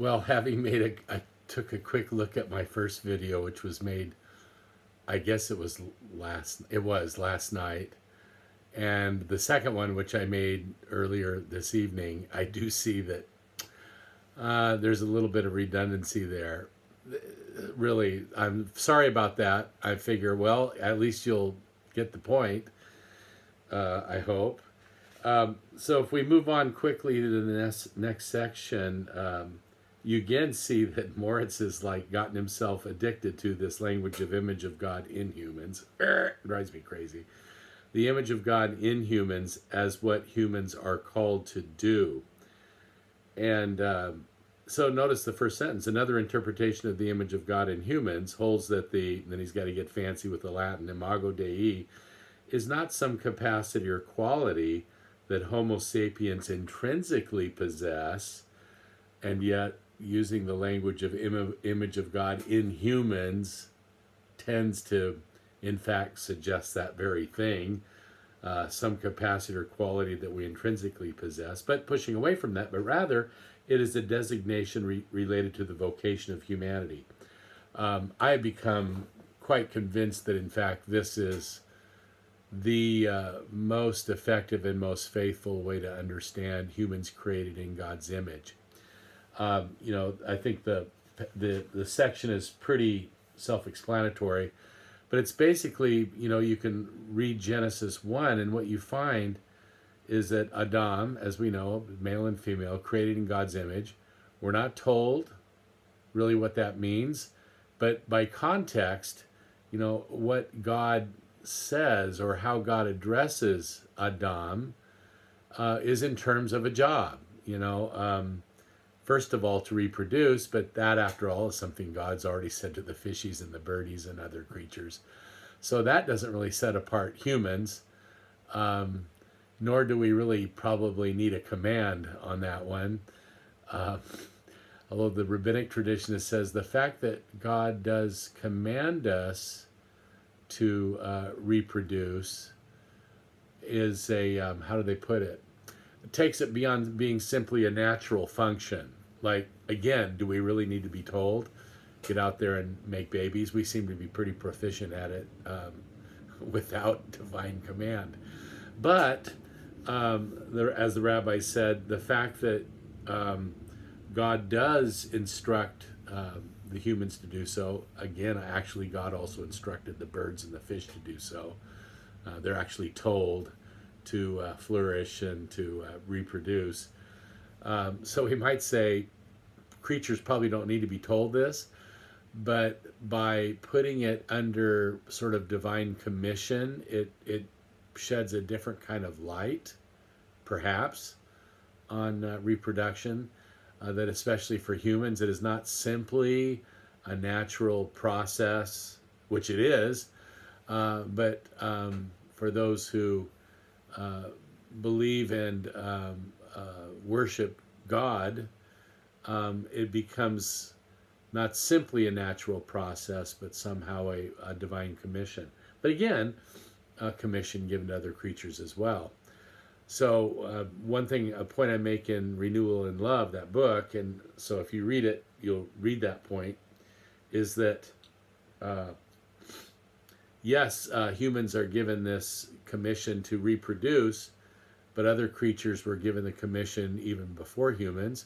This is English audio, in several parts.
Well, having made I took a quick look at my first video, which was made, I guess it was last night. And the second one, which I made earlier this evening, I do see that there's a little bit of redundancy there. Really, I'm sorry about that. I figure, well, at least you'll get the point, I hope. So if we move on quickly to the next section, you again see that Moritz has like gotten himself addicted to this language of image of God in humans. It drives me crazy. The image of God in humans as what humans are called to do. And so notice the first sentence. Another interpretation of the image of God in humans holds that then he's got to get fancy with the Latin, imago Dei, is not some capacity or quality that Homo sapiens intrinsically possess, and yet using the language of image of God in humans tends to, in fact, suggest that very thing, some capacity or quality that we intrinsically possess, but pushing away from that, but rather it is a designation related to the vocation of humanity. I have become quite convinced that, in fact, this is the most effective and most faithful way to understand humans created in God's image. I think the section is pretty self-explanatory, but it's basically, you can read Genesis 1, and what you find is that Adam, as we know, male and female, created in God's image. We're not told really what that means, but by context, what God says or how God addresses Adam is in terms of a job, first of all to reproduce, but that after all is something God's already said to the fishies and the birdies and other creatures. So that doesn't really set apart humans, nor do we really probably need a command on that one. Although the rabbinic tradition says the fact that God does command us to reproduce is how do they put it? It takes it beyond being simply a natural function. Like, again, do we really need to be told, get out there and make babies? We seem to be pretty proficient at it without divine command. But as the rabbi said, the fact that God does instruct the humans to do so, again, actually God also instructed the birds and the fish to do so. They're actually told to flourish and to reproduce. So we might say creatures probably don't need to be told this, but by putting it under sort of divine commission, it sheds a different kind of light, perhaps, on reproduction, that especially for humans, it is not simply a natural process, which it is, but for those who believe and worship God, it becomes not simply a natural process, but somehow a divine commission. But again, a commission given to other creatures as well. So a point I make in Renewal in Love, that book, and so if you read it, you'll read that point, is that yes, humans are given this commission to reproduce, but other creatures were given the commission even before humans.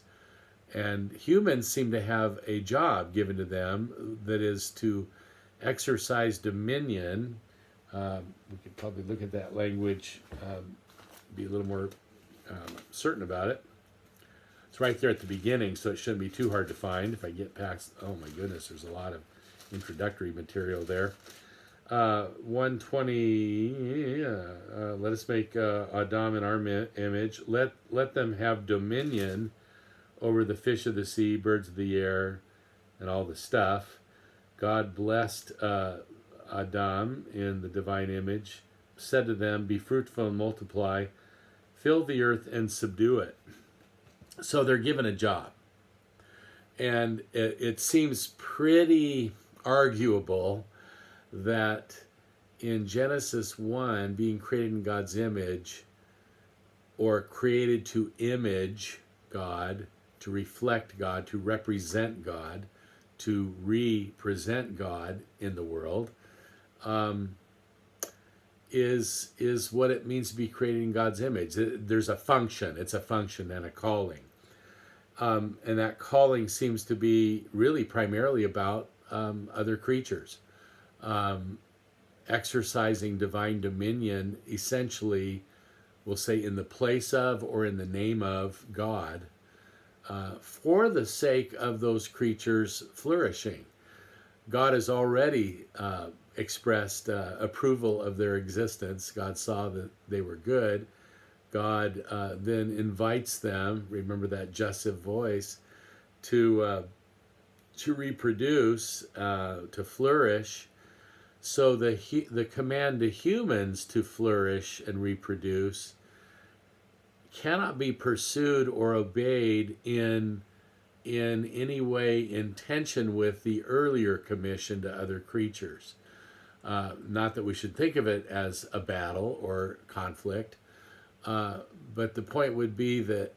And humans seem to have a job given to them that is to exercise dominion. We could probably look at that language, be a little more certain about it. It's right there at the beginning, so it shouldn't be too hard to find. If I get past, oh my goodness, there's a lot of introductory material there. 120, let us make Adam in our image. Let them have dominion over the fish of the sea, birds of the air, and all the stuff. God blessed Adam in the divine image, said to them, be fruitful and multiply, fill the earth and subdue it. So they're given a job. And it seems pretty arguable that in Genesis 1, being created in God's image, or created to image God, to reflect God, to represent God, to represent God in the world, um, is what it means to be created in God's image. There's a function. It's a function and a calling. And that calling seems to be really primarily about other creatures. Exercising divine dominion, essentially, we'll say in the place of or in the name of God, for the sake of those creatures flourishing. God has already expressed approval of their existence. God saw that they were good. God then invites them, remember that jussive voice, to reproduce, to flourish. So the command to humans to flourish and reproduce cannot be pursued or obeyed in any way in tension with the earlier commission to other creatures. Not that we should think of it as a battle or conflict, but the point would be that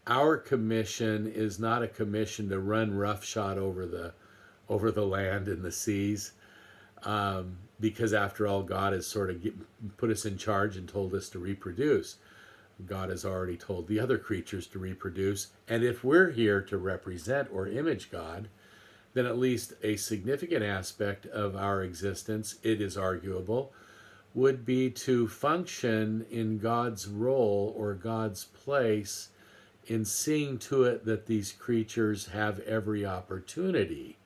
our commission is not a commission to run roughshod over the land and the seas, because after all, God has sort of put us in charge and told us to reproduce. God has already told the other creatures to reproduce, and if we're here to represent or image God, then at least a significant aspect of our existence, it is arguable, would be to function in God's role or God's place in seeing to it that these creatures have every opportunity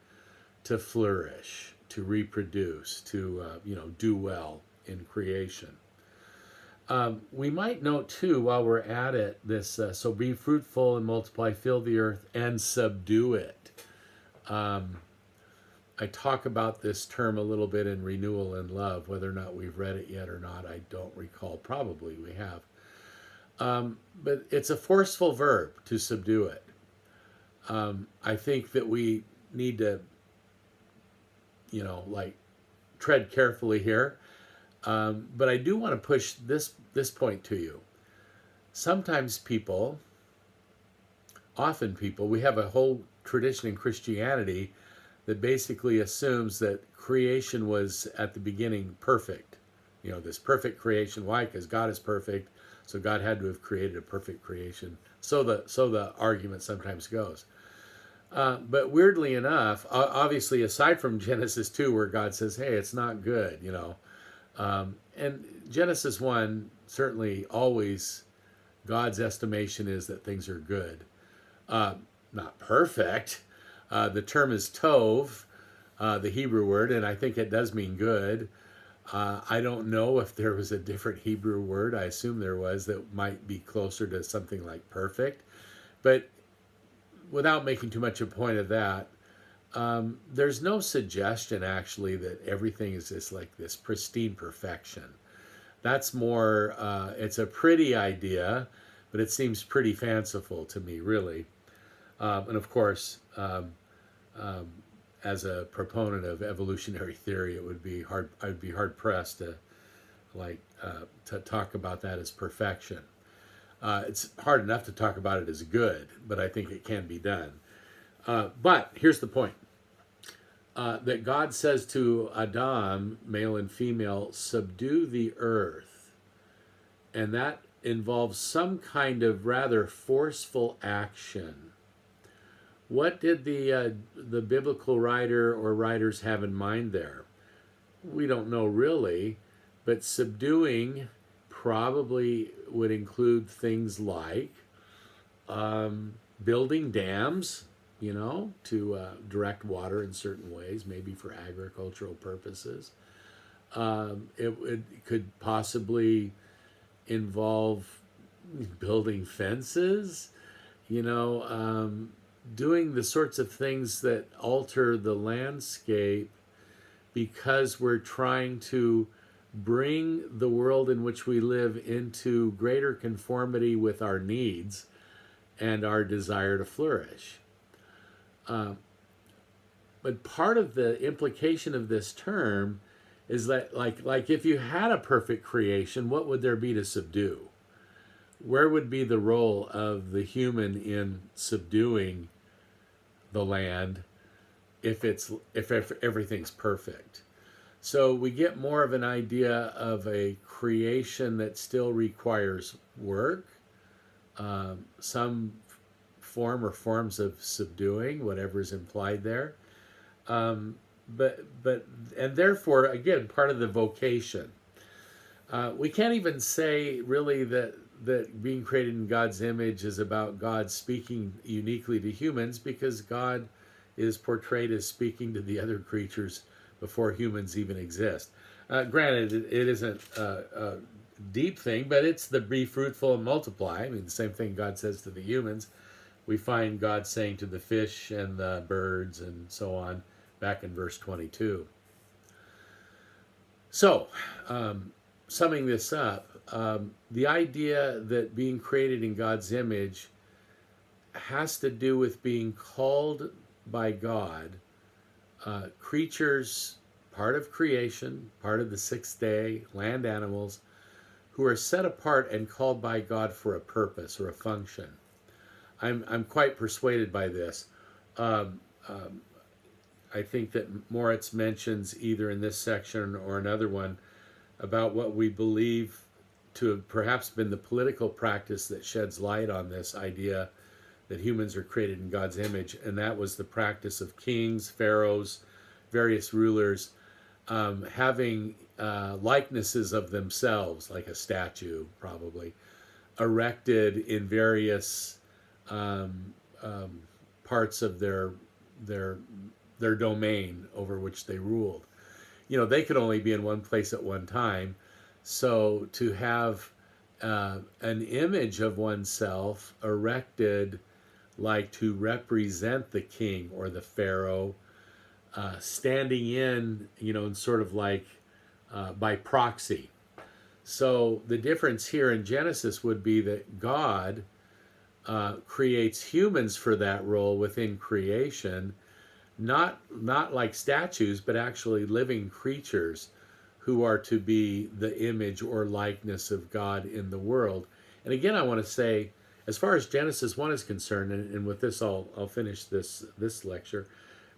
to flourish, to reproduce, to do well in creation. We might note too, while we're at it, this so be fruitful and multiply, fill the earth and subdue it. I talk about this term a little bit in Renewal and Love. Whether or not we've read it yet or not, I don't recall. Probably we have. But it's a forceful verb, to subdue it. I think that we need to, tread carefully here. But I do want to push this point to you. Sometimes often people, we have a whole tradition in Christianity that basically assumes that creation was at the beginning perfect. This perfect creation. Why? Because God is perfect, so God had to have created a perfect creation. So the argument sometimes goes. But weirdly enough, obviously, aside from Genesis 2, where God says, "Hey, it's not good," and Genesis 1, certainly always God's estimation is that things are good. Not perfect. The term is tov, the Hebrew word, and I think it does mean good. I don't know if there was a different Hebrew word. I assume there was that might be closer to something like perfect. But without making too much a point of that, there's no suggestion actually that everything is this pristine perfection. That's more, it's a pretty idea, but it seems pretty fanciful to me, really. And of course, as a proponent of evolutionary theory, I'd be hard pressed to talk about that as perfection. It's hard enough to talk about it as good, but I think it can be done. But here's the point. That God says to Adam, male and female, subdue the earth. And that involves some kind of rather forceful action. What did the biblical writer or writers have in mind there? We don't know really, but subduing probably would include things like building dams, to direct water in certain ways, maybe for agricultural purposes. It could possibly involve building fences, doing the sorts of things that alter the landscape because we're trying to bring the world in which we live into greater conformity with our needs and our desire to flourish. But part of the implication of this term is that, like if you had a perfect creation, what would there be to subdue? where would be the role of the human in subduing the land if everything's perfect? So we get more of an idea of a creation that still requires work, some form or forms of subduing, whatever is implied there. But and therefore, again, part of the vocation. We can't even say really that being created in God's image is about God speaking uniquely to humans, because God is portrayed as speaking to the other creatures before humans even exist. Granted, it isn't a deep thing, but it's the be fruitful and multiply. I mean, the same thing God says to the humans, we find God saying to the fish and the birds and so on back in verse 22. So, summing this up, the idea that being created in God's image has to do with being called by God, creatures, part of creation, part of the sixth day, land animals, who are set apart and called by God for a purpose or a function. I'm quite persuaded by this. I think that Moritz mentions either in this section or another one about what we believe to have perhaps been the political practice that sheds light on this idea that humans are created in God's image, and that was the practice of kings, pharaohs, various rulers having likenesses of themselves, like a statue probably, erected in various parts of their domain over which they ruled. They could only be in one place at one time, so to have an image of oneself erected, like to represent the king or the pharaoh, standing in sort of like by proxy. So the difference here in Genesis would be that God creates humans for that role within creation, not like statues, but actually living creatures who are to be the image or likeness of God in the world. And again, I want to say, as far as Genesis 1 is concerned, and with this I'll finish this lecture,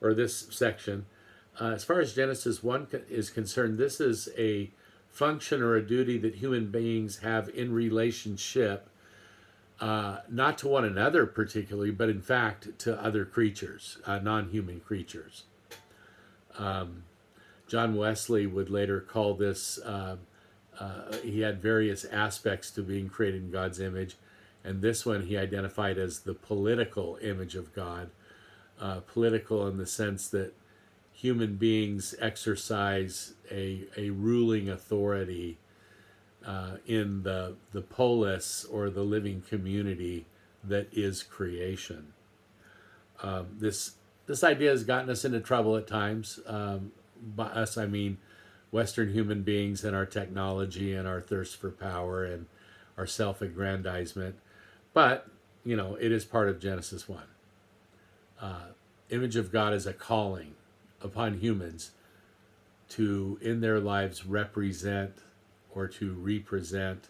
or this section. As far as Genesis 1 is concerned, this is a function or a duty that human beings have in relationship, not to one another particularly, but in fact to other creatures, non-human creatures. John Wesley would later call this, he had various aspects to being created in God's image, and this one he identified as the political image of God. Political in the sense that human beings exercise a ruling authority in the polis, or the living community that is creation. This idea has gotten us into trouble at times. By us, I mean Western human beings and our technology and our thirst for power and our self-aggrandizement. But, it is part of Genesis 1. Image of God is a calling upon humans to, in their lives, represent or to represent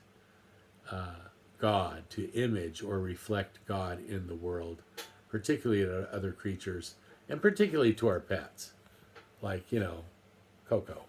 God, to image or reflect God in the world, particularly to other creatures, and particularly to our pets, like, Coco.